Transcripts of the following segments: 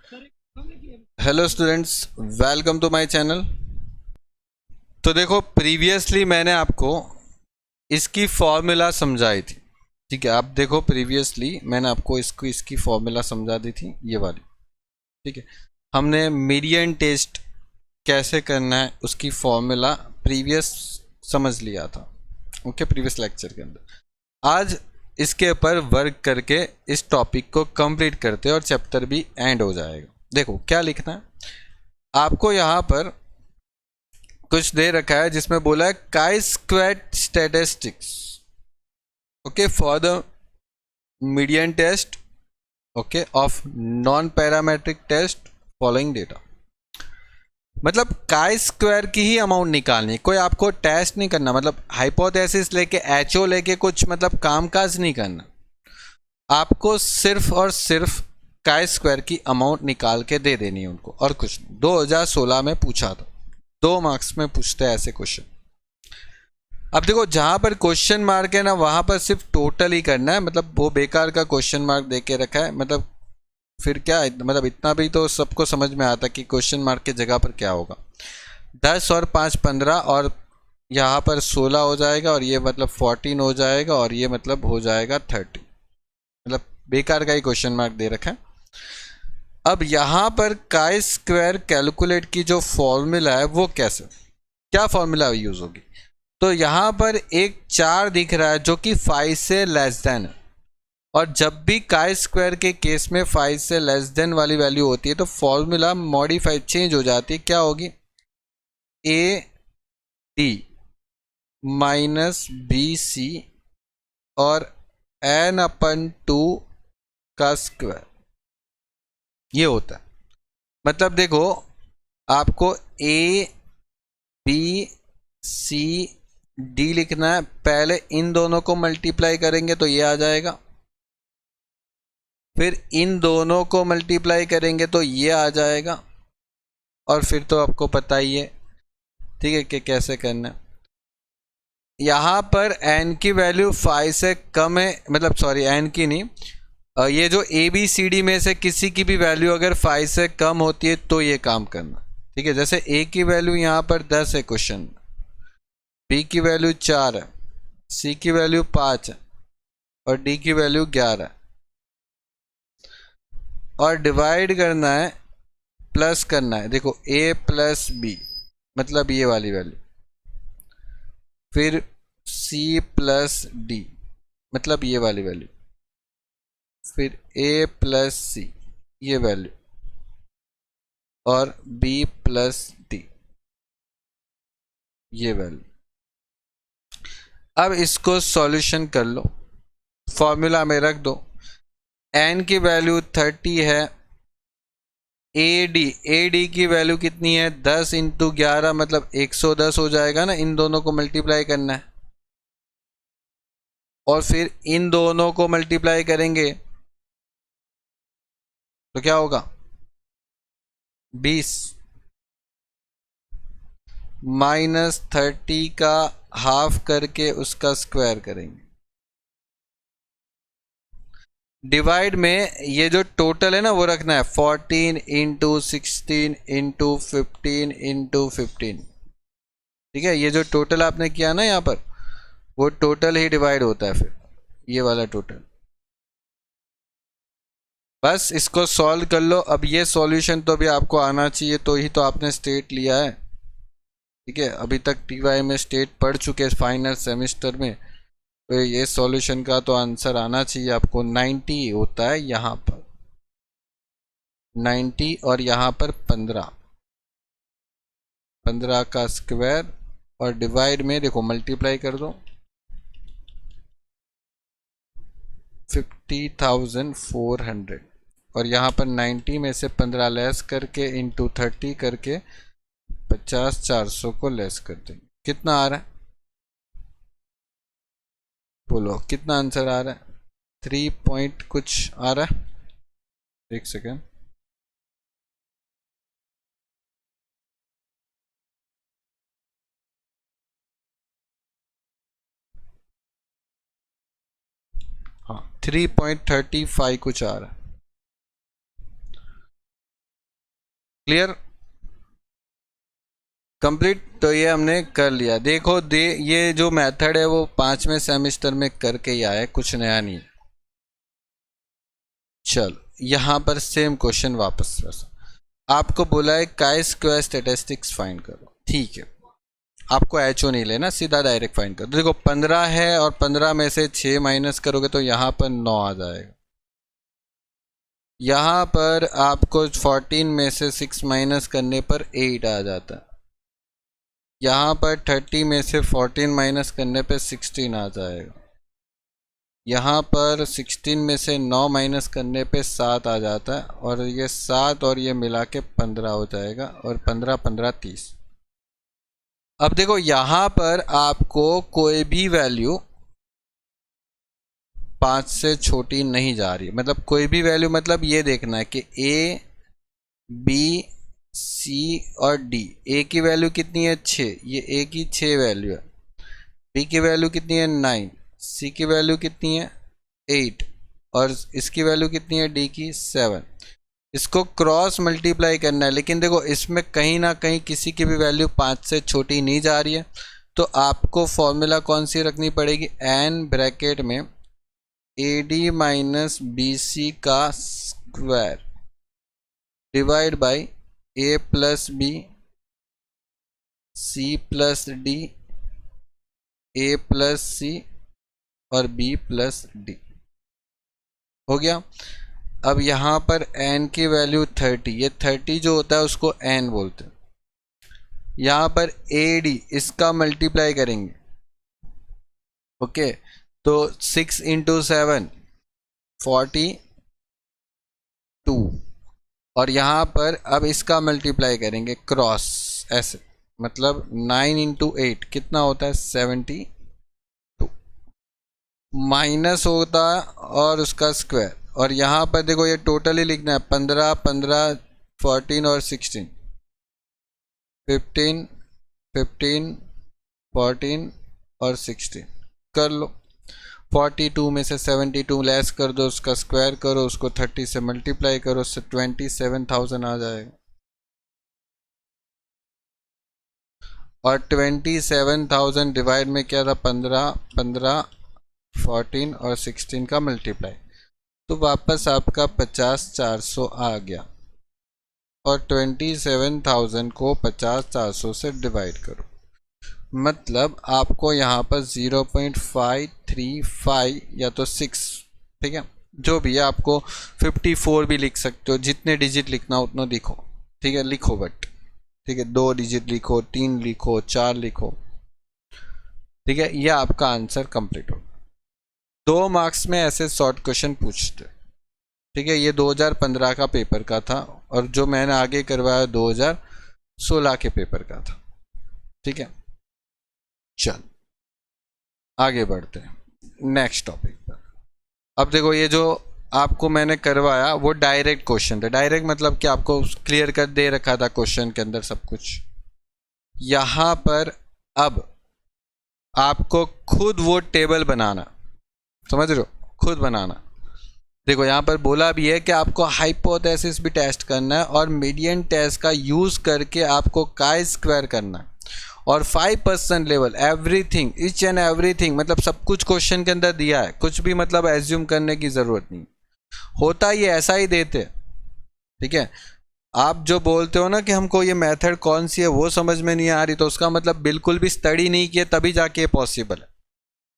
Hello students, welcome to my channel. तो देखो, previously मैंने आपको इसकी फॉर्मूला समझाई थी। ठीक है, आप देखो, प्रीवियसली मैंने आपको इसकी फॉर्मूला समझा दी थी, ये वाली। ठीक है, हमने मीडियन टेस्ट कैसे करना है उसकी फॉर्मूला प्रीवियस समझ लिया था। ओके, प्रीवियस लेक्चर के अंदर। आज इसके ऊपर वर्क करके इस टॉपिक को कंप्लीट करते हैं और चैप्टर भी एंड हो जाएगा। देखो क्या लिखना है आपको यहाँ पर। कुछ दे रखा है जिसमें बोला है chi square statistics, okay, for the median test, okay, of non parametric test following data. मतलब काई स्क्वायर की ही अमाउंट निकालनी, कोई आपको टेस्ट नहीं करना। मतलब हाइपोथेसिस लेके एचओ लेके कुछ मतलब कामकाज नहीं करना। आपको सिर्फ और सिर्फ काई स्क्वायर की अमाउंट निकाल के दे देनी है उनको, और कुछ नहीं। 2016 में पूछा था, 2 मार्क्स में पूछते हैं ऐसे क्वेश्चन। अब देखो, जहां पर क्वेश्चन मार्क है ना, वहां पर सिर्फ टोटल ही करना है। मतलब वो बेकार का क्वेश्चन मार्क दे के रखा है, मतलब फिर क्या, मतलब इतना भी तो सबको समझ में आता कि क्वेश्चन मार्क की जगह पर क्या होगा। 10 और 5 15, और यहाँ पर 16 हो जाएगा, और ये मतलब 14 हो जाएगा, और ये मतलब हो जाएगा 30। मतलब बेकार का ही क्वेश्चन मार्क दे रखा है। अब यहाँ पर काई स्क्वायर कैलकुलेट की जो फॉर्मूला है वो कैसे, क्या फॉर्मूला यूज होगी। तो यहाँ पर एक 4 दिख रहा है जो कि 5 से लेस देन है, और जब भी काई स्क्वायर के केस में 5 से लेस देन वाली वैल्यू होती है तो फॉर्मूला मॉडिफाइड चेंज हो जाती है। क्या होगी, a D minus B c और एन अपन 2 का स्क्वायर, ये होता है। मतलब देखो, आपको ए बी सी डी लिखना है। पहले इन दोनों को मल्टीप्लाई करेंगे तो ये आ जाएगा, फिर इन दोनों को मल्टीप्लाई करेंगे तो ये आ जाएगा, और फिर तो आपको पता ही है, ठीक है, कि कैसे करना है। यहाँ पर n की वैल्यू 5 से कम है, मतलब सॉरी, n की नहीं, ये जो ए बी सी डी में से किसी की भी वैल्यू अगर 5 से कम होती है तो ये काम करना। ठीक है, जैसे a की वैल्यू यहाँ पर 10 है क्वेश्चन, b की वैल्यू 4 है, c की वैल्यू 5 है, और d की वैल्यू 11 है। और डिवाइड करना है, प्लस करना है। देखो, a प्लस बी मतलब ये वाली वैल्यू, फिर c प्लस डी मतलब ये वाली वैल्यू, फिर a प्लस सी ये वैल्यू, और b प्लस डी ये वैल्यू। अब इसको सॉल्यूशन कर लो, फॉर्मूला में रख दो। n की वैल्यू 30 है, ए डी की वैल्यू कितनी है, 10 इंटू 11 मतलब 110 हो जाएगा ना। इन दोनों को मल्टीप्लाई करना है, और फिर इन दोनों को मल्टीप्लाई करेंगे तो क्या होगा, 20 माइनस 30 का हाफ करके उसका स्क्वायर करेंगे। डिवाइड में ये जो टोटल है ना वो रखना है, 14 इंटू 16 इंटू 15 इंटू 15। ठीक है, ये जो टोटल आपने किया ना यहाँ पर, वो टोटल ही डिवाइड होता है फिर ये वाला टोटल। बस इसको सॉल्व कर लो। अब ये सॉल्यूशन तो अभी आपको आना चाहिए, तो ही तो आपने स्टेट लिया है। ठीक है, अभी तक टीवाई में स्टेट पढ़ चुके हैं फाइनल सेमेस्टर में, तो ये सॉल्यूशन का तो आंसर आना चाहिए आपको। 90 होता है यहाँ पर, 90, और यहाँ पर 15 का स्क्वायर, और डिवाइड में देखो मल्टीप्लाई कर दो, 50,400, और यहाँ पर 90 में से 15 लेस करके इंटू 30 करके 50,400 को लेस कर देंगे। कितना आ रहा है, बोलो कितना आंसर आ रहा है। 3 पॉइंट कुछ आ रहा है, एक सेकेंड। हाँ, 3.35 कुछ आ रहा है। Clear, complete. तो ये हमने कर लिया। देखो ये जो मेथड है वो 5वें सेमेस्टर में करके ही आया है, कुछ नया नहीं। चलो यहाँ पर सेम क्वेश्चन वापस आपको बोला है काई स्क्वायर स्टैटिस्टिक्स फाइंड करो, ठीक है। आपको एचओ नहीं लेना, सीधा डायरेक्ट फाइंड करो। देखो 15 है और 15 में से 6 माइनस करोगे तो यहाँ पर 9 आ जाएगा। यहाँ पर आपको 14 में से 6 माइनस करने पर 8 आ जाता है। यहाँ पर 30 में से 14 माइनस करने पे 16 आ जाएगा। यहाँ पर 16 में से 9 माइनस करने पे 7 आ जाता है, और ये 7 और ये मिला के 15 हो जाएगा, और 15 15 30। अब देखो यहाँ पर आपको कोई भी वैल्यू 5 से छोटी नहीं जा रही, मतलब कोई भी वैल्यू, मतलब ये देखना है कि ए बी सी और डी। ए की वैल्यू कितनी है 6, ये ए की 6 वैल्यू है। बी की वैल्यू कितनी है 9, सी की वैल्यू कितनी है 8, और इसकी वैल्यू कितनी है डी की 7। इसको क्रॉस मल्टीप्लाई करना है, लेकिन देखो इसमें कहीं ना कहीं किसी की भी वैल्यू 5 से छोटी नहीं जा रही है, तो आपको फॉर्मूला कौन सी रखनी पड़ेगी, एन ब्रैकेट में A D minus B C का square divide by A plus B C plus D A plus C और बी प्लस डी। हो गया। अब यहाँ पर n की वैल्यू 30, ये 30 जो होता है उसको n बोलते हैं। यहाँ पर AD इसका मल्टीप्लाई करेंगे, ओके। तो 6 इंटू 7 42, और यहाँ पर अब इसका मल्टीप्लाई करेंगे क्रॉस ऐसे, मतलब 9 इंटू 8 कितना होता है 72, माइनस होता है और उसका स्क्वायर। और यहाँ पर देखो ये टोटली लिखना है 15 15 14 और 16, 15 15 14 और 16 कर लो। 42 में से 72 लेस कर दो, उसका स्क्वायर करो, उसको 30 से मल्टीप्लाई करो, उससे 27,000 आ जाएगा। और 27,000 डिवाइड में क्या था 15 15 14 और 16 का मल्टीप्लाई, तो वापस आपका 50,400 आ गया। और 27,000 को 50,400 से डिवाइड करो, मतलब आपको यहाँ पर 0.535 या तो 6, ठीक है, जो भी है। आपको 54 भी लिख सकते हो, जितने डिजिट लिखना उतना लिखो, ठीक है, लिखो बट, ठीक है, 2 डिजिट लिखो, 3 लिखो, 4 लिखो, ठीक है। यह आपका आंसर कंप्लीट हो। 2 मार्क्स में ऐसे शॉर्ट क्वेश्चन पूछते, ठीक है। ये 2015 का पेपर का था, और जो मैंने आगे करवाया 2016 के पेपर का था, ठीक है। चल आगे बढ़ते हैं नेक्स्ट टॉपिक पर। अब देखो ये जो आपको मैंने करवाया वो डायरेक्ट क्वेश्चन था। डायरेक्ट मतलब कि आपको क्लियर कर दे रखा था क्वेश्चन के अंदर सब कुछ। यहाँ पर अब आपको खुद वो टेबल बनाना, समझ रहे हो, खुद बनाना। देखो यहाँ पर बोला भी है कि आपको हाइपोथेसिस भी टेस्ट करना है, और मीडियन टेस्ट का यूज़ करके आपको काई स्क्वायर करना है, और 5% level everything, each and everything, मतलब सब कुछ क्वेश्चन के अंदर दिया है, कुछ भी मतलब एज्यूम करने की ज़रूरत नहीं होता, ये ऐसा ही देते, ठीक है। आप जो बोलते हो ना कि हमको ये मेथड कौन सी है वो समझ में नहीं आ रही, तो उसका मतलब बिल्कुल भी स्टडी नहीं किया तभी जाके पॉसिबल है।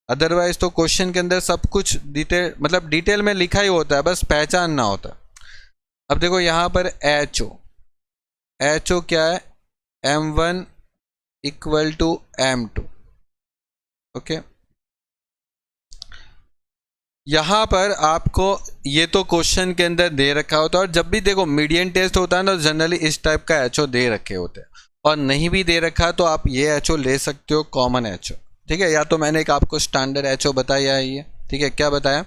अदरवाइज तो क्वेश्चन के अंदर सब कुछ डिटेल, मतलब डिटेल में लिखा ही होता है, बस पहचानना होता है। अब देखो यहाँ पर एच ओ क्या है, M1 equal to M2, okay. यहाँ पर आपको ये तो क्वेश्चन के अंदर दे रखा होता है, और जब भी देखो मीडियन टेस्ट होता है ना, जनरली इस टाइप का एचओ दे रखे होते हैं, और नहीं भी दे रखा तो आप ये एचओ ले सकते हो, कॉमन एचओ, ठीक है। या तो मैंने एक आपको स्टैंडर्ड एचओ बताया है ये, ठीक है। क्या बताया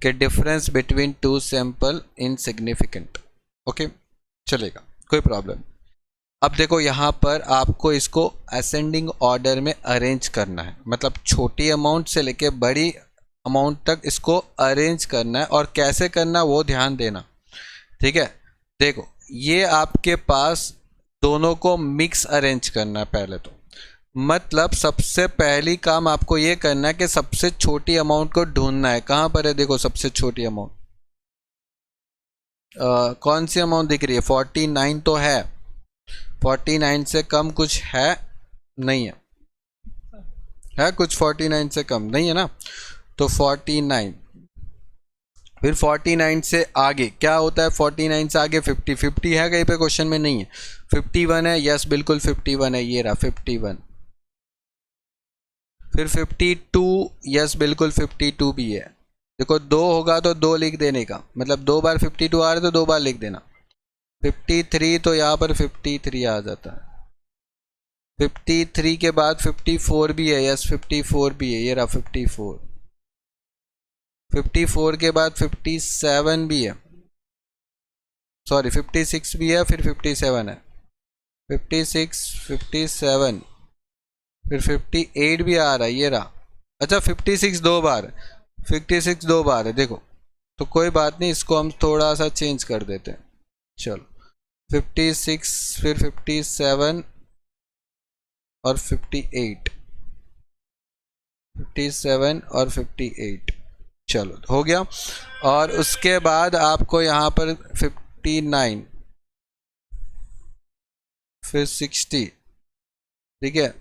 कि difference between 2 sample insignificant, okay, चलेगा, कोई प्रॉब्लम। अब देखो यहाँ पर आपको इसको असेंडिंग ऑर्डर में अरेंज करना है, मतलब छोटी अमाउंट से लेके बड़ी अमाउंट तक इसको अरेंज करना है, और कैसे करना वो ध्यान देना, ठीक है। देखो ये आपके पास दोनों को मिक्स अरेंज करना है पहले तो, मतलब सबसे पहली काम आपको ये करना है कि सबसे छोटी अमाउंट को ढूंढना है। कहाँ पर है, देखो सबसे छोटी अमाउंट कौन सी अमाउंट दिख रही है, 49 तो है, 49 से कम कुछ है नहीं है, है कुछ 49 से कम नहीं है ना, तो 49, फिर 49 से आगे क्या होता है, 49 से आगे 50, 50 है कहीं पे क्वेश्चन में नहीं है, 51 है, यस बिल्कुल 51 है, ये रहा 51, फिर 52, यस बिल्कुल 52 भी है। देखो 2 होगा तो 2 लिख देने का, मतलब 2 बार 52 आ रहा है तो 2 बार लिख देना। 53 तो यहाँ पर 53 आ जाता है, 53 के बाद 54 भी है, यस 54 भी है, ये रहा 54, 54 के बाद 57 भी है, सॉरी 56 भी है, फिर 57 है, 56, 57, फिर 58 भी आ रहा है, ये रहा। अच्छा 56 दो बार, 56 दो बार है देखो, तो कोई बात नहीं, इसको हम थोड़ा सा चेंज कर देते हैं। चलो 56 फिर 57 और 58, 57 और 58, चलो हो गया। और उसके बाद आपको यहाँ पर 59 फिर 60, ठीक है,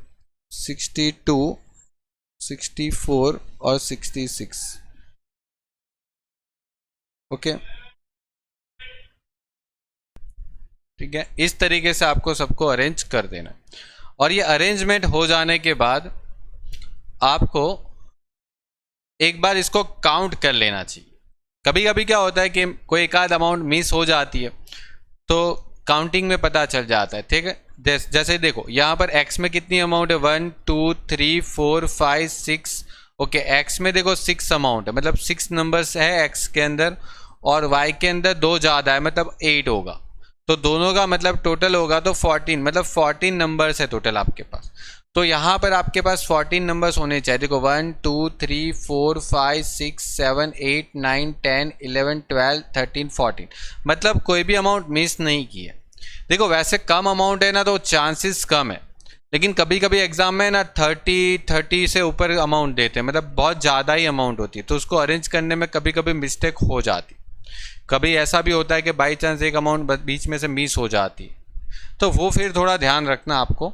62, 64 और 66, ओके ठीक है। इस तरीके से आपको सबको अरेंज कर देना, और ये अरेंजमेंट हो जाने के बाद आपको एक बार इसको काउंट कर लेना चाहिए। कभी कभी क्या होता है कि कोई एक आध अमाउंट मिस हो जाती है तो काउंटिंग में पता चल जाता है, ठीक है। जैसे देखो यहाँ पर x में कितनी अमाउंट है, 1 2 3 4 5 6, ओके x में देखो 6 अमाउंट है, मतलब 6 नंबर्स है x के अंदर, और y के अंदर 2 ज़्यादा है मतलब 8 होगा, तो दोनों का मतलब टोटल होगा तो 14, मतलब 14 नंबर्स है टोटल आपके पास। तो यहाँ पर आपके पास 14 नंबर्स होने चाहिए, देखो 1 2 3 4 5 6 7 8 9 10 11 12 13 14, मतलब कोई भी अमाउंट मिस नहीं की है। देखो वैसे कम अमाउंट है ना तो चांसेस कम है, लेकिन कभी कभी एग्जाम में ना 30 से ऊपर अमाउंट देते हैं, मतलब बहुत ज़्यादा ही अमाउंट होती है, तो उसको अरेंज करने में कभी कभी मिस्टेक हो जाती। कभी ऐसा भी होता है कि बाई चांस एक अमाउंट बीच में से मिस हो जाती है, तो वो फिर थोड़ा ध्यान रखना आपको।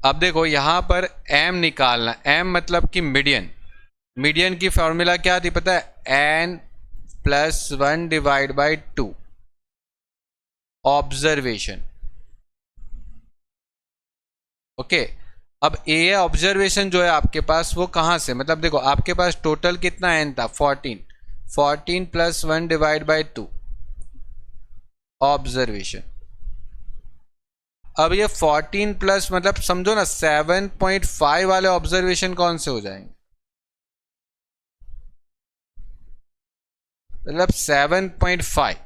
अब देखो यहाँ पर m निकालना, m मतलब कि मीडियन, मीडियन की फॉर्मूला क्या थी पता है, n + 1 / 2 ऑब्जर्वेशन, ओके। अब ए ऑब्जर्वेशन जो है आपके पास वो कहाँ से, मतलब देखो आपके पास टोटल कितना n था, 14 + 1 / 2 ऑब्जर्वेशन। अब ये 14 प्लस मतलब समझो ना 7.5 वाले ऑब्जर्वेशन कौन से हो जाएंगे, मतलब 7.5।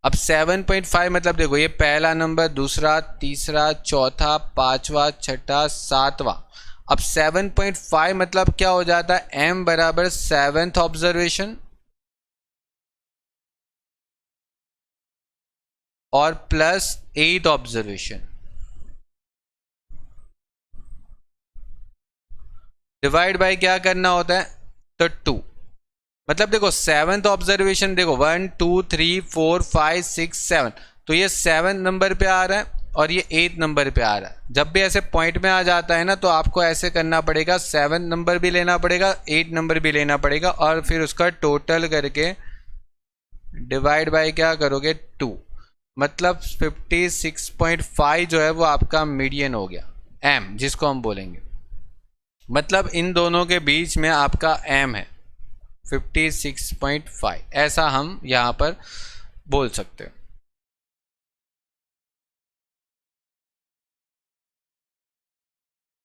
अब 7.5 मतलब देखो ये पहला नंबर, दूसरा, तीसरा, चौथा, पांचवा, छठा, सातवां। अब 7.5 मतलब क्या हो जाता है, m बराबर 7th ऑब्जर्वेशन और plus 8th observation divide by क्या करना होता है, तो 2। मतलब देखो 7th ऑब्जर्वेशन देखो 1 2 3 4 5 6 7, तो ये 7 नंबर पे आ रहा है और ये 8 नंबर पे आ रहा है। जब भी ऐसे पॉइंट में आ जाता है ना तो आपको ऐसे करना पड़ेगा, 7 नंबर भी लेना पड़ेगा, 8 नंबर भी लेना पड़ेगा, और फिर उसका टोटल करके डिवाइड बाय क्या करोगे, 2। मतलब 56.5 जो है वो आपका मीडियन हो गया, m जिसको हम बोलेंगे, मतलब इन दोनों के बीच में आपका m है 56.5, ऐसा हम यहाँ पर बोल सकते हैं।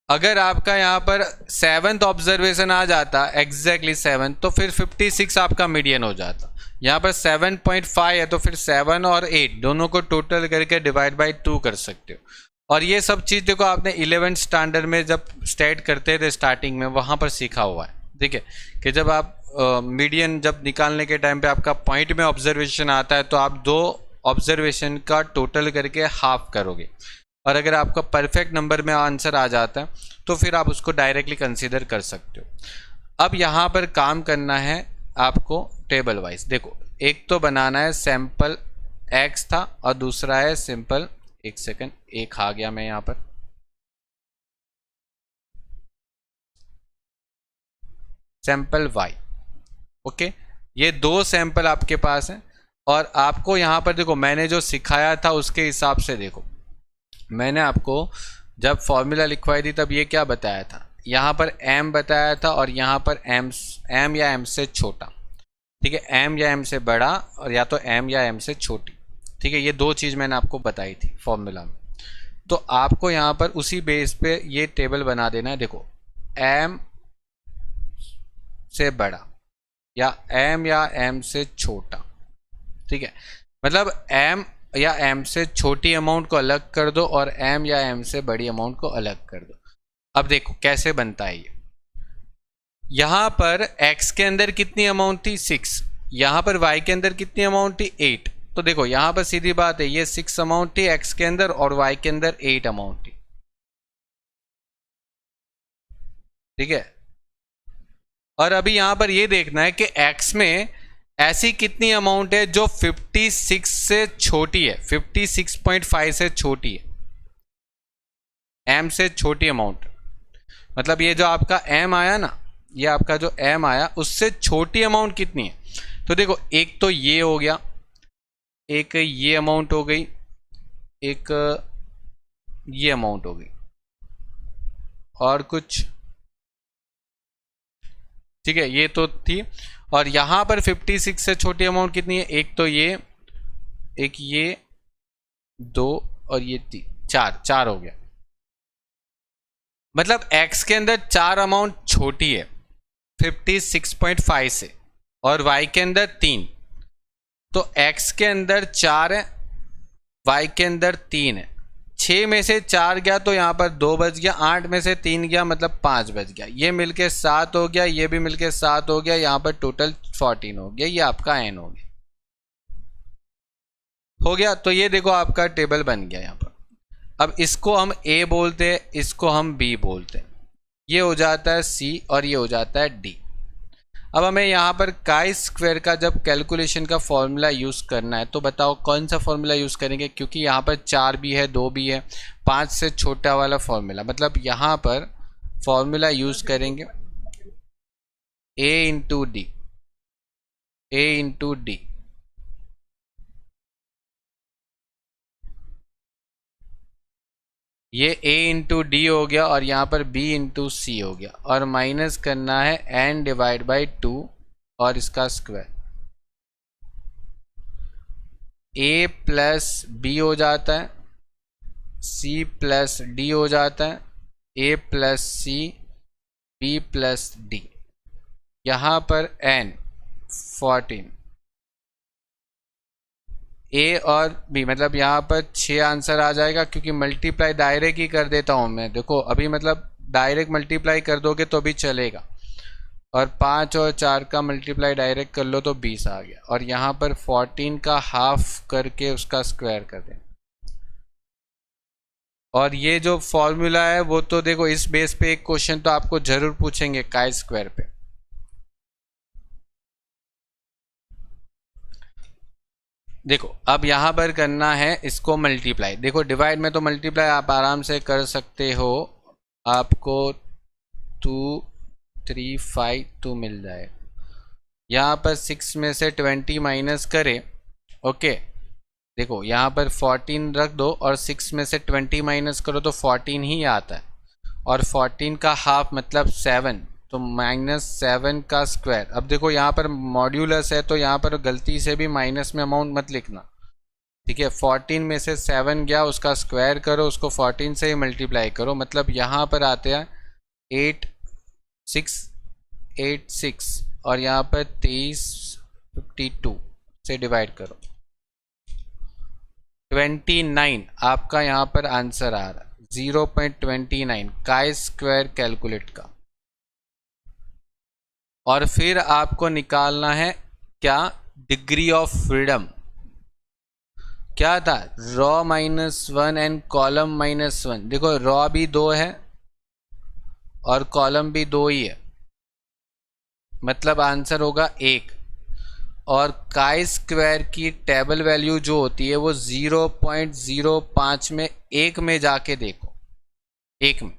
अगर आपका यहाँ पर 7th ऑब्जर्वेशन आ जाता एग्जैक्टली 7, तो फिर 56 आपका मीडियन हो जाता। यहाँ पर 7.5 है तो फिर 7 और 8 दोनों को टोटल करके डिवाइड बाय 2 कर सकते हो। और ये सब चीज़ देखो आपने 11th स्टैंडर्ड में जब स्टार्ट करते थे स्टार्टिंग में, वहाँ पर सीखा हुआ है, ठीक है, कि जब आप मीडियन जब निकालने के टाइम पे आपका पॉइंट में ऑब्जर्वेशन आता है तो आप 2 ऑब्जर्वेशन का टोटल करके हाफ करोगे, और अगर आपका परफेक्ट नंबर में आंसर आ जाता है तो फिर आप उसको डायरेक्टली कंसीडर कर सकते हो। अब यहाँ पर काम करना है आपको टेबल वाइज। देखो, एक तो बनाना है सैंपल एक्स था और दूसरा है सिंपल, एक सेकंड, एक आ गया मैं यहाँ पर, सैंपल वाई। ओके, ये दो सैंपल आपके पास हैं और आपको यहाँ पर देखो मैंने जो सिखाया था उसके हिसाब से देखो, मैंने आपको जब फॉर्मूला लिखवाई थी तब ये क्या बताया था, यहाँ पर m बताया था और यहाँ पर m या m से छोटा, ठीक है, m या m से बड़ा और या तो m या m से छोटी, ठीक है, ये दो चीज़ मैंने आपको बताई थी फॉर्मूला में। तो आपको यहाँ पर उसी बेस पे ये टेबल बना देना है। देखो, m से बड़ा या m या m से छोटा, ठीक है, मतलब m या m से छोटी अमाउंट को अलग कर दो और m या m से बड़ी अमाउंट को अलग कर दो। अब देखो कैसे बनता है ये। यहाँ पर x के अंदर कितनी अमाउंट थी 6, यहाँ पर y के अंदर कितनी अमाउंट थी 8। तो देखो यहाँ पर सीधी बात है, ये 6 अमाउंट थी x के अंदर और y के अंदर 8 अमाउंट थी, ठीक है। और अभी यहाँ पर ये देखना है कि x में ऐसी कितनी अमाउंट है जो 56 से छोटी है, 56.5 से छोटी है, m से छोटी अमाउंट, मतलब ये जो आपका m आया ना, ये आपका जो m आया उससे छोटी अमाउंट कितनी है। तो देखो, एक तो ये हो गया, एक ये अमाउंट हो गई, एक ये अमाउंट हो गई, और कुछ, ठीक है, ये तो थी। और यहाँ पर 56 से छोटी अमाउंट कितनी है, एक तो ये, एक ये, दो और ये चार हो गया। मतलब x के अंदर 4 अमाउंट छोटी है 56.5 से और y के अंदर 3। तो x के अंदर 4 है, y के अंदर 3 है। 6 में से 4 गया तो यहाँ पर 2 बच गया, 8 में से 3 गया मतलब 5 बच गया, ये मिलके 7 हो गया, ये भी मिलके 7 हो गया, यहाँ पर टोटल 14 हो गया, ये आपका n हो गया। तो ये देखो आपका टेबल बन गया यहाँ पर। अब इसको हम a बोलते हैं, इसको हम b बोलते हैं, ये हो जाता है c और ये हो जाता है d। अब हमें यहाँ पर काई स्क्वायर का जब कैलकुलेशन का फॉर्मूला यूज़ करना है तो बताओ कौन सा फॉर्मूला यूज़ करेंगे, क्योंकि यहाँ पर 4 भी है, 2 भी है, 5 से छोटा वाला फॉर्मूला, मतलब यहाँ पर फॉर्मूला यूज़ करेंगे a into D, a into D, ये a इंटू डी हो गया और यहाँ पर b इंटू सी हो गया, और माइनस करना है n डिवाइड बाई 2 और इसका स्क्वायर, a प्लस b हो जाता है, c प्लस d हो जाता है, a plus c, b plus d, यहाँ पर n 14, a और b, मतलब यहाँ पर 6 आंसर आ जाएगा, क्योंकि मल्टीप्लाई डायरेक्ट ही कर देता हूँ मैं। देखो अभी मतलब डायरेक्ट मल्टीप्लाई कर दोगे तो भी चलेगा, और 5 और 4 का मल्टीप्लाई डायरेक्ट कर लो तो 20 आ गया, और यहाँ पर 14 का हाफ करके उसका स्क्वायर कर दें। और ये जो फॉर्मूला है वो तो देखो इस बेस पे एक क्वेश्चन तो आपको जरूर पूछेंगे काई स्क्वायर पे। देखो अब यहाँ पर करना है इसको मल्टीप्लाई। देखो डिवाइड में तो मल्टीप्लाई आप आराम से कर सकते हो, आपको 2 3 5 2 मिल जाए। यहाँ पर 6 में से 20 माइनस करें, ओके, देखो यहाँ पर 14 रख दो और 6 में से 20 माइनस करो तो 14 ही आता है, और 14 का हाफ मतलब 7, तो -7 का स्क्वायर। अब देखो यहाँ पर मॉड्यूलस है तो यहाँ पर गलती से भी माइनस में अमाउंट मत लिखना, ठीक है। 14 में से 7 गया, उसका स्क्वायर करो, उसको 14 से ही मल्टीप्लाई करो, मतलब यहाँ पर आते हैं 8 6 8 6 और यहाँ पर 23 52 से डिवाइड करो, 29 आपका यहाँ पर आंसर आ रहा है, 0.29 काई स्क्वायर कैलकुलेट का। और फिर आपको निकालना है क्या, डिग्री ऑफ फ्रीडम। क्या था, रॉ -1 एंड कॉलम -1। देखो रॉ भी 2 है और कॉलम भी 2 ही है, मतलब आंसर होगा 1। और काई स्क्वायर की टेबल वैल्यू जो होती है वो 0.05 में 1 में जाके देखो, 1 में।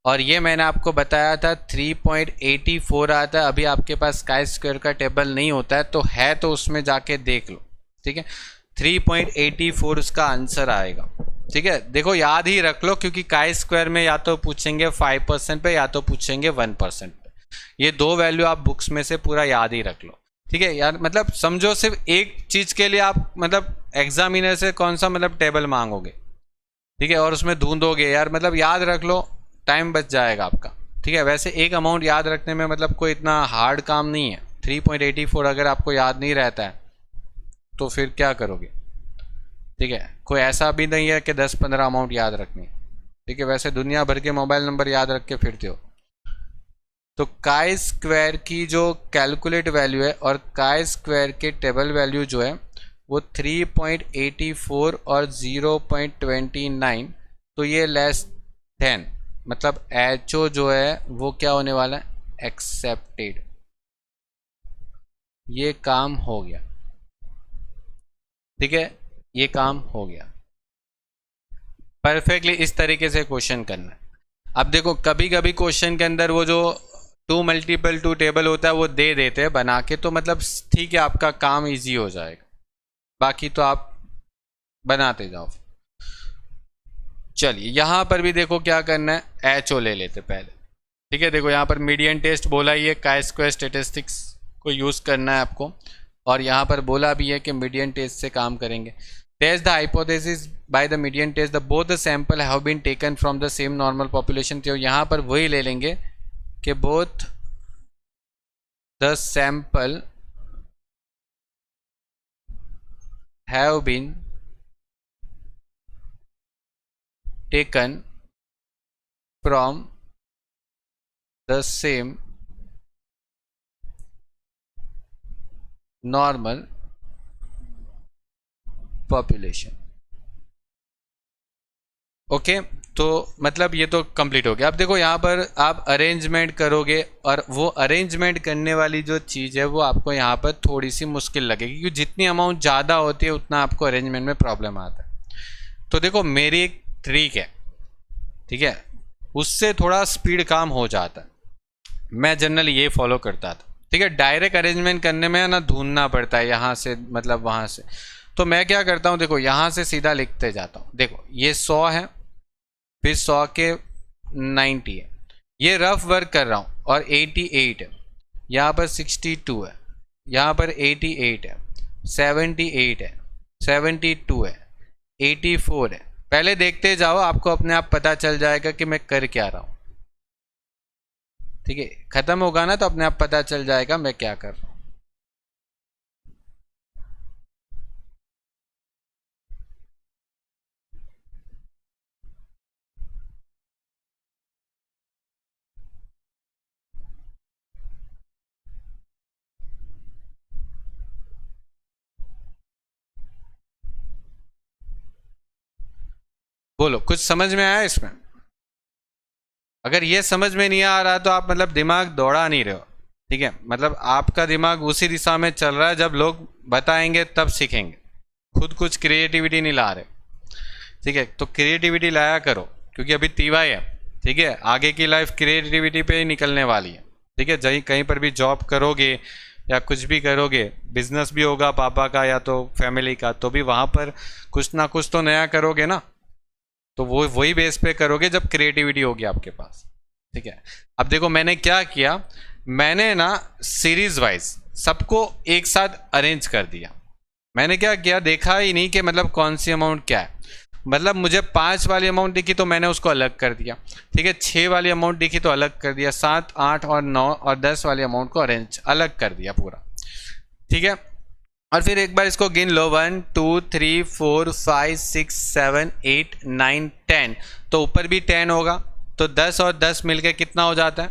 और ये मैंने आपको बताया था 3.84 आता है। अभी आपके पास काई स्क्वायर का टेबल नहीं होता है तो उसमें जाके देख लो, ठीक है। 3.84 उसका आंसर आएगा, ठीक है। देखो याद ही रख लो, क्योंकि काई स्क्वायर में या तो पूछेंगे 5% पे या तो पूछेंगे 1% पे। ये 2 वैल्यू आप बुक्स में से पूरा याद ही रख लो, ठीक है यार। मतलब समझो सिर्फ एक चीज़ के लिए आप मतलब एग्जामिनर से कौन सा मतलब टेबल मांगोगे, ठीक है, और उसमें ढूंढोगे यार, मतलब याद रख लो, टाइम बच जाएगा आपका, ठीक है। वैसे एक अमाउंट याद रखने में मतलब कोई इतना हार्ड काम नहीं है। 3.84 अगर आपको याद नहीं रहता है तो फिर क्या करोगे, ठीक है। कोई ऐसा भी नहीं है कि 10-15 अमाउंट याद रखनी, ठीक है। वैसे दुनिया भर के मोबाइल नंबर याद रख के फिरते हो। तो काई स्क्वायर की जो कैलकुलेट वैल्यू है और काई स्क्वायर के टेबल वैल्यू जो है वो 3.84 और 0.29, तो ये लेस देन, मतलब एचओ जो है वो क्या होने वाला है, एक्सेप्टेड। ये काम हो गया, ठीक है, ये काम हो गया। परफेक्टली इस तरीके से क्वेश्चन करना है। अब देखो कभी कभी क्वेश्चन के अंदर वो जो 2 मल्टीपल 2 टेबल होता है वो दे देते हैं बना के, तो मतलब ठीक है आपका काम इजी हो जाएगा, बाकी तो आप बनाते जाओ। चलिए यहाँ पर भी देखो क्या करना है, एचओ ले लेते पहले, ठीक है। देखो यहाँ पर मीडियन टेस्ट बोला ही है, काई स्क्वायर स्टेटिस्टिक्स को यूज़ करना है आपको, और यहाँ पर बोला भी है कि मीडियन टेस्ट से काम करेंगे। Test the hypothesis by the median test the both the sample have been taken from the same normal population. तो यहाँ पर वही ले लेंगे कि both the sample have been taken from the same normal population. Okay, तो मतलब ये तो कंप्लीट हो गया। अब देखो यहाँ पर आप अरेंजमेंट करोगे, और वो अरेंजमेंट करने वाली जो चीज़ है वो आपको यहाँ पर थोड़ी सी मुश्किल लगेगी, क्योंकि जितनी अमाउंट ज़्यादा होती है उतना आपको अरेंजमेंट में प्रॉब्लम आता है। तो देखो मेरी एक ट्रिक है, ठीक है, उससे थोड़ा स्पीड काम हो जाता है। मैं जनरली ये फॉलो करता था, ठीक है। डायरेक्ट अरेंजमेंट करने में ना ढूंढना पड़ता है यहाँ से मतलब वहाँ से। तो मैं क्या करता हूँ, देखो यहाँ से सीधा लिखते जाता हूँ। देखो ये 100 है, फिर 100 के 90 है, ये रफ वर्क कर रहा हूँ, और 88 है, यहाँ पर 62 है, यहाँ पर 88 है, 78 है, 72 है, 84 है। पहले देखते जाओ, आपको अपने आप पता चल जाएगा कि मैं कर क्या रहा हूँ, ठीक है। खत्म होगा ना तो अपने आप पता चल जाएगा मैं क्या कर रहा हूँ। बोलो कुछ समझ में आया इसमें? अगर ये समझ में नहीं आ रहा तो आप मतलब दिमाग दौड़ा नहीं रहे हो, ठीक है। मतलब आपका दिमाग उसी दिशा में चल रहा है, जब लोग बताएंगे तब सीखेंगे, खुद कुछ क्रिएटिविटी नहीं ला रहे, ठीक है। तो क्रिएटिविटी लाया करो, क्योंकि अभी टीवाई है, ठीक है। आगे की लाइफ क्रिएटिविटी पे ही निकलने वाली है, ठीक है। जहीं कहीं पर भी जॉब करोगे या कुछ भी करोगे, बिजनेस भी होगा पापा का या तो फैमिली का, तो भी वहाँ पर कुछ ना कुछ तो नया करोगे ना, तो वो वही बेस पे करोगे जब क्रिएटिविटी होगी आपके पास, ठीक है। अब देखो मैंने क्या किया, मैंने ना सीरीज वाइज सबको एक साथ अरेंज कर दिया। मैंने क्या किया, देखा ही नहीं कि मतलब कौन सी अमाउंट क्या है। मतलब मुझे 5 वाली अमाउंट दिखी तो मैंने उसको अलग कर दिया, ठीक है। 6 वाली अमाउंट दिखी तो अलग कर दिया, 7, 8 और 9 और 10 वाली अमाउंट को अरेंज अलग कर दिया पूरा, ठीक है। और फिर एक बार इसको गिन लो, 1 2 3 4 5 6 7 8 9 10, तो ऊपर भी 10 होगा, तो 10 और 10 मिलके कितना हो जाता है,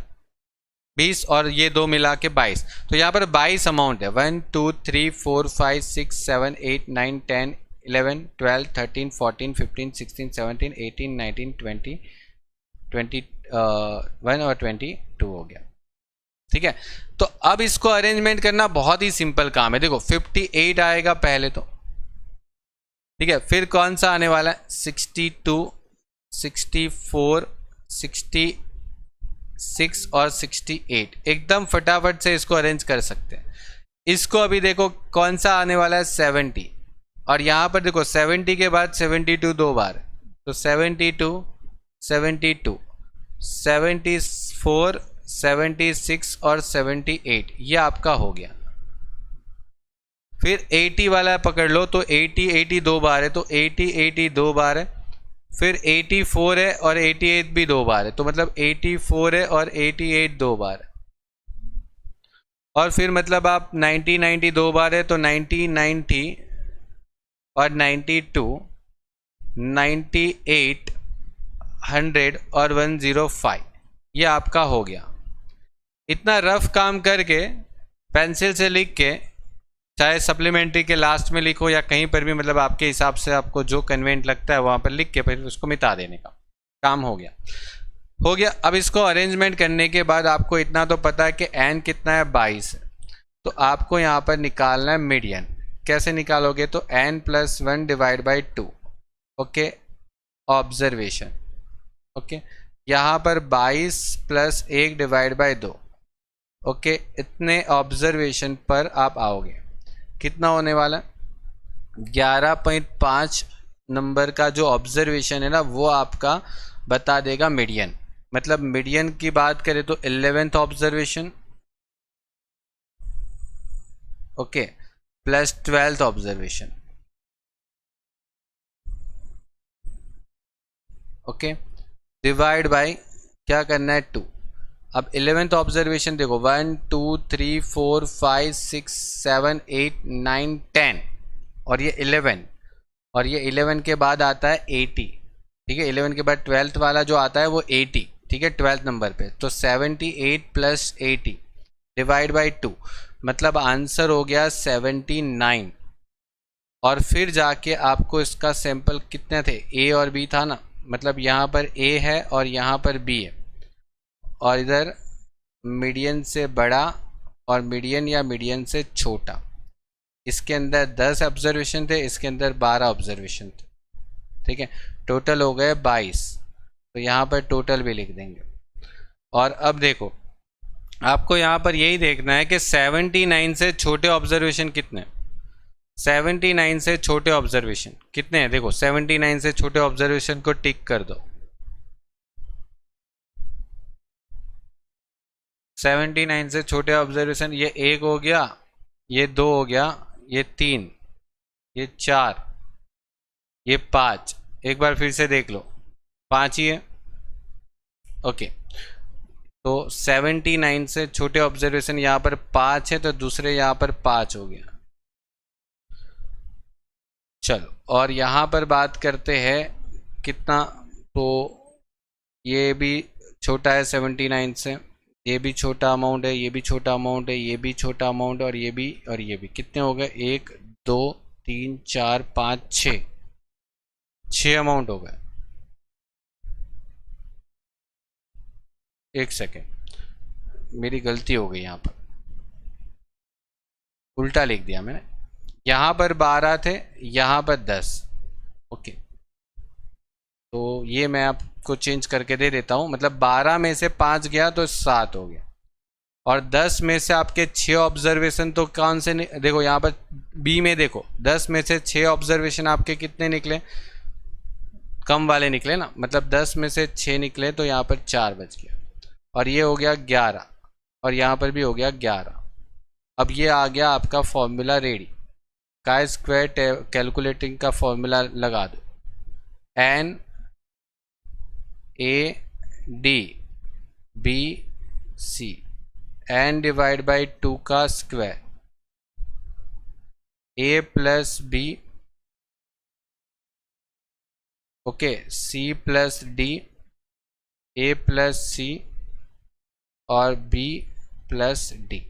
20, और ये 2 मिला के 22। तो यहाँ पर 22 अमाउंट है, 1 2 3 4 5 6 7 8 9 10 11 12 13 14 15 16 17 18 19 20 21 और 22 हो गया। ठीक है, तो अब इसको अरेंजमेंट करना बहुत ही सिंपल काम है। देखो 58 आएगा पहले तो, ठीक है, फिर कौन सा आने वाला है 62 64 66 और 68। एकदम फटाफट से इसको अरेंज कर सकते हैं। इसको अभी देखो कौन सा आने वाला है 70, और यहाँ पर देखो 70 के बाद 72 दो बार, तो 72 72 74 76 और 78, ये आपका हो गया। फिर 80 वाला पकड़ लो, तो 80 80 दो बार है, तो 80 80 दो बार है। फिर 84 है और 88 भी दो बार है, तो मतलब 84 है और 88 दो बार है। और फिर मतलब आप 90 90 दो बार है, तो 90 90 और 92 98 100 और 105, ये आपका हो गया। इतना रफ काम करके पेंसिल से लिख के, चाहे सप्लीमेंट्री के लास्ट में लिखो या कहीं पर भी, मतलब आपके हिसाब से आपको जो कन्वेंट लगता है वहाँ पर लिख के फिर उसको मिटा देने का काम हो गया। हो गया। अब इसको अरेंजमेंट करने के बाद आपको इतना तो पता है कि n कितना है 22 है, तो आपको यहाँ पर निकालना है मीडियन। कैसे निकालोगे, तो n + 1 divide by 2, okay, observation, okay, यहाँ पर 22 + 1 डिवाइड बाई 2, ओके, इतने ऑब्जर्वेशन पर आप आओगे। कितना होने वाला, 11.5 नंबर का जो ऑब्जर्वेशन है ना, वो आपका बता देगा मीडियन। मतलब मीडियन की बात करें तो 11th observation, okay, plus 12th observation, okay, divide by क्या करना है 2। अब 11th ऑब्जर्वेशन देखो 1 2 3 4 5 6 7 8 9 10 और ये 11, और ये 11 के बाद आता है 80, ठीक है, 11 के बाद 12th वाला जो आता है वो 80, ठीक है, 12th नंबर पे, तो 78 + 80 डिवाइड बाई 2, मतलब आंसर हो गया 79। और फिर जाके आपको इसका सैंपल कितने थे, ए और बी था ना, मतलब यहाँ पर ए है और यहाँ पर बी है, और इधर मीडियन से बड़ा और मीडियन या मीडियन से छोटा। इसके अंदर 10 ऑब्जर्वेशन थे, इसके अंदर 12 ऑब्जर्वेशन थे, ठीक है, टोटल हो गए 22, तो यहाँ पर टोटल भी लिख देंगे। और अब देखो आपको यहाँ पर यही देखना है कि 79 से छोटे ऑब्जर्वेशन कितने, 79 से छोटे ऑब्जर्वेशन कितने हैं। देखो 79 से छोटे ऑब्जर्वेशन को टिक कर दो। 79 से छोटे ऑब्जर्वेशन, ये 1 हो गया, ये 2 हो गया, ये 3, ये 4, ये 5, एक बार फिर से देख लो 5 ही है, ओके। तो 79 से छोटे ऑब्जर्वेशन यहाँ पर 5 है, तो दूसरे यहाँ पर 5 हो गया। चलो, और यहाँ पर बात करते हैं कितना, तो ये भी छोटा है 79 से, ये भी छोटा अमाउंट है, ये भी छोटा अमाउंट है, ये भी छोटा अमाउंट है, और ये भी कितने हो गए, 1 2 3 4 5 6 अमाउंट हो गए। एक सेकेंड, मेरी गलती हो गई, यहाँ पर उल्टा लिख दिया मैंने, यहाँ पर 12 थे, यहाँ पर 10, ओके, तो ये मैं आपको चेंज करके दे देता हूँ। मतलब 12 में से 5 गया तो 7 हो गया, और 10 में से आपके 6 ऑब्जर्वेशन तो कौन से देखो यहाँ पर बी में देखो 10 में से 6 ऑब्जर्वेशन आपके कितने निकले, कम वाले निकले ना, मतलब 10 में से 6 निकले, तो यहाँ पर 4 बच गया, और ये हो गया 11, और यहाँ पर भी हो गया 11। अब ये आ गया आपका फॉर्मूला रेडी। का स्क्वायर कैलकुलेटिंग का फॉर्मूला लगा दो, N A D B C, N divide by 2 का square, A plus B, okay, C plus D, A plus C और बी प्लस डी।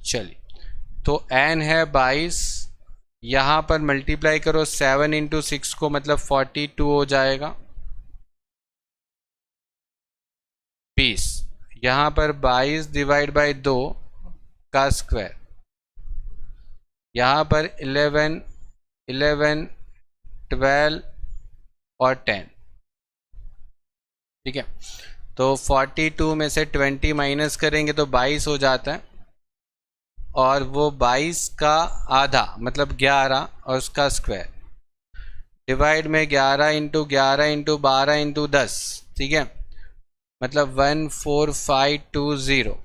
चलिए, तो एन है 22, यहाँ पर मल्टीप्लाई करो 7 इंटू 6 को, मतलब 42 हो जाएगा 20। यहाँ पर 22 डिवाइड बाई 2 का स्क्वायर, यहाँ पर 11, 12 और 10। ठीक है, तो 42 में से 20 माइनस करेंगे तो 22 हो जाता है, और वो 22 का आधा मतलब 11 और उसका स्क्वायर, डिवाइड में 11 इंटू 11 इंटू 12 इंटू 10। ठीक है, मतलब 14520,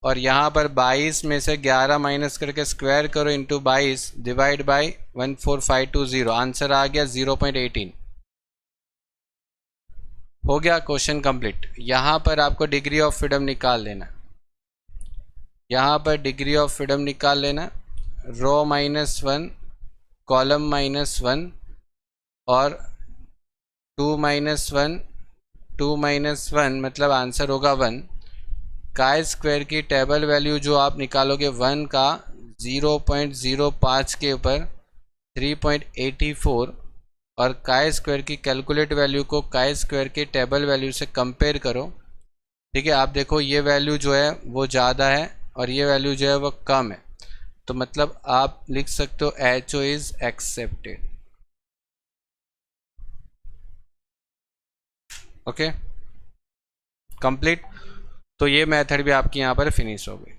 और यहाँ पर 22 में से 11 माइनस करके स्क्वायर करो इंटू 22 डिवाइड बाई 14520, आंसर आ गया 0.18। हो गया क्वेश्चन कंप्लीट। यहाँ पर आपको डिग्री ऑफ फ्रीडम निकाल लेना, यहाँ पर डिग्री ऑफ फ्रीडम निकाल लेना, रो -1 कॉलम -1 और 2 -1 2 -1 मतलब आंसर होगा 1। काय स्क्वायर की टेबल वैल्यू जो आप निकालोगे 1 का 0.05 के ऊपर 3.84, और काय स्क्वायर की कैलकुलेट वैल्यू को काय स्क्वायर के टेबल वैल्यू से कंपेयर करो। ठीक है, आप देखो ये वैल्यू जो है वो ज़्यादा है और ये वैल्यू जो है वो कम है, तो मतलब आप लिख सकते हो HO is accepted. Okay, complete. तो ये मेथड भी आपकी यहाँ पर फिनिश हो गई।